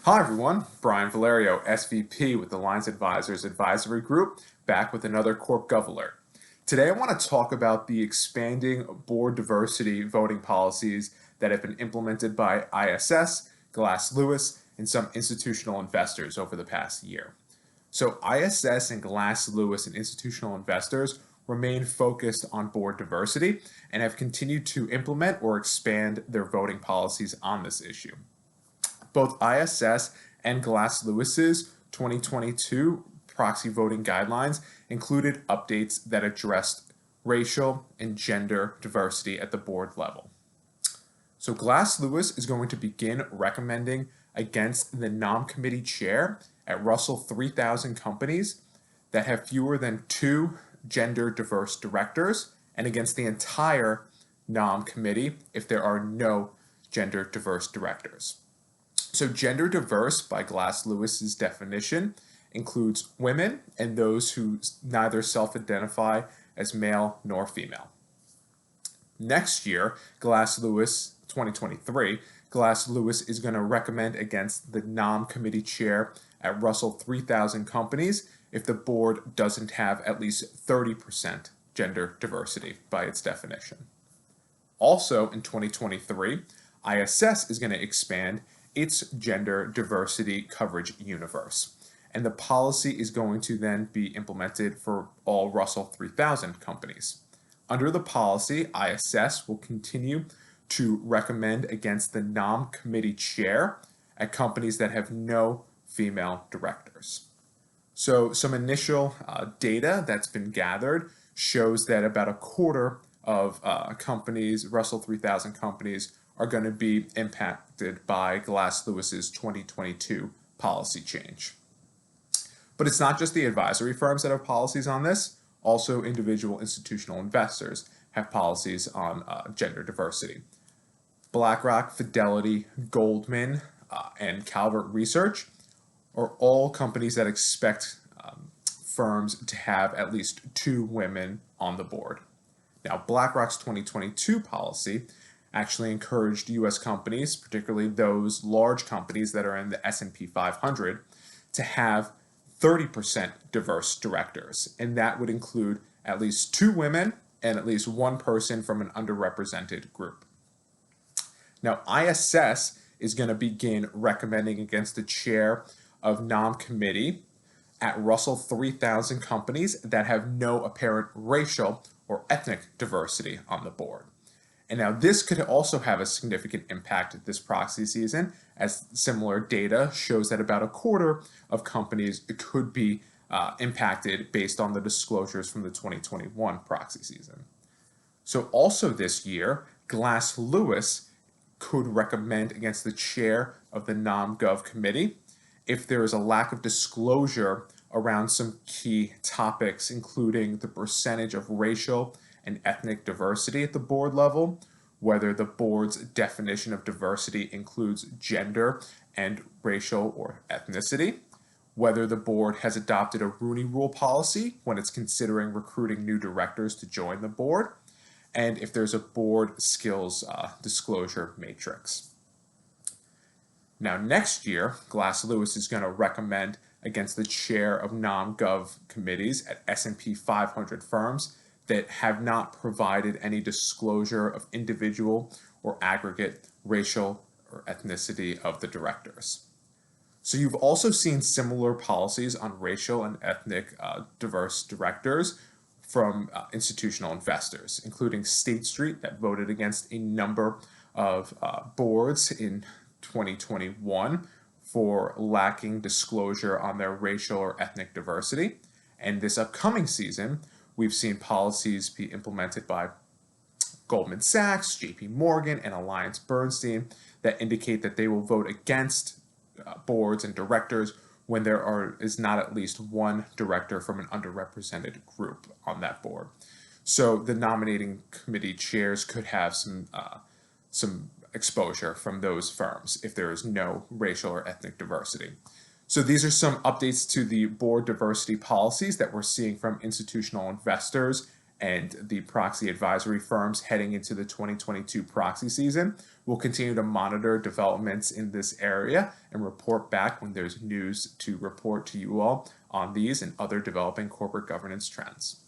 Hi everyone, Brian Valerio, SVP with Alliance Advisors Advisory Group, back with another Corp Gov alert. Today I want to talk about the expanding board diversity voting policies that have been implemented by ISS, Glass Lewis, and some institutional investors over the past year. So ISS and Glass Lewis and institutional investors remain focused on board diversity and have continued to implement or expand their voting policies on this issue. Both ISS and Glass Lewis's 2022 proxy voting guidelines included updates that addressed racial and gender diversity at the board level. So Glass Lewis is going to begin recommending against the nom committee chair at Russell 3000 companies that have fewer than 2 gender diverse directors, and against the entire nom committee if there are no gender diverse directors. So gender diverse, by Glass Lewis's definition, includes women and those who neither self-identify as male nor female. Next year, Glass Lewis 2023, Glass Lewis is going to recommend against the nom committee chair at Russell 3000 companies if the board doesn't have at least 30% gender diversity by its definition. Also in 2023, ISS is going to expand its gender diversity coverage universe. And the policy is going to then be implemented for all Russell 3000 companies. Under the policy, ISS will continue to recommend against the nom committee chair at companies that have no female directors. So some initial data that's been gathered shows that about a quarter of companies, Russell 3000 companies, are going to be impacted by Glass Lewis's 2022 policy change. But it's not just the advisory firms that have policies on this. Also, individual institutional investors have policies on gender diversity. BlackRock, Fidelity, Goldman, and Calvert Research are all companies that expect firms to have at least 2 women on the board. Now, BlackRock's 2022 policy actually encouraged U.S. companies, particularly those large companies that are in the S&P 500, to have 30% diverse directors, and that would include at least 2 women and at least 1 person from an underrepresented group. Now, ISS is going to begin recommending against the chair of nom committee at Russell 3000 companies that have no apparent racial or ethnic diversity on the board. And now this could also have a significant impact this proxy season, as similar data shows that about a quarter of companies could be impacted based on the disclosures from the 2021 proxy season. So also this year, Glass Lewis could recommend against the chair of the nom gov committee if there is a lack of disclosure around some key topics, including the percentage of racial and ethnic diversity at the board level, whether the board's definition of diversity includes gender and racial or ethnicity, whether the board has adopted a Rooney Rule policy when it's considering recruiting new directors to join the board, and if there's a board skills disclosure matrix. Now next year, Glass Lewis is going to recommend against the chair of nom-gov committees at S&P 500 firms that have not provided any disclosure of individual or aggregate racial or ethnicity of the directors. So you've also seen similar policies on racial and ethnic diverse directors from institutional investors, including State Street that voted against a number of boards in 2021 for lacking disclosure on their racial or ethnic diversity. And this upcoming season, we've seen policies be implemented by Goldman Sachs, JP Morgan, and AllianceBernstein that indicate that they will vote against boards and directors when there is not at least 1 director from an underrepresented group on that board. So the nominating committee chairs could have some exposure from those firms if there is no racial or ethnic diversity. So these are some updates to the board diversity policies that we're seeing from institutional investors and the proxy advisory firms heading into the 2022 proxy season. We'll continue to monitor developments in this area and report back when there's news to report to you all on these and other developing corporate governance trends.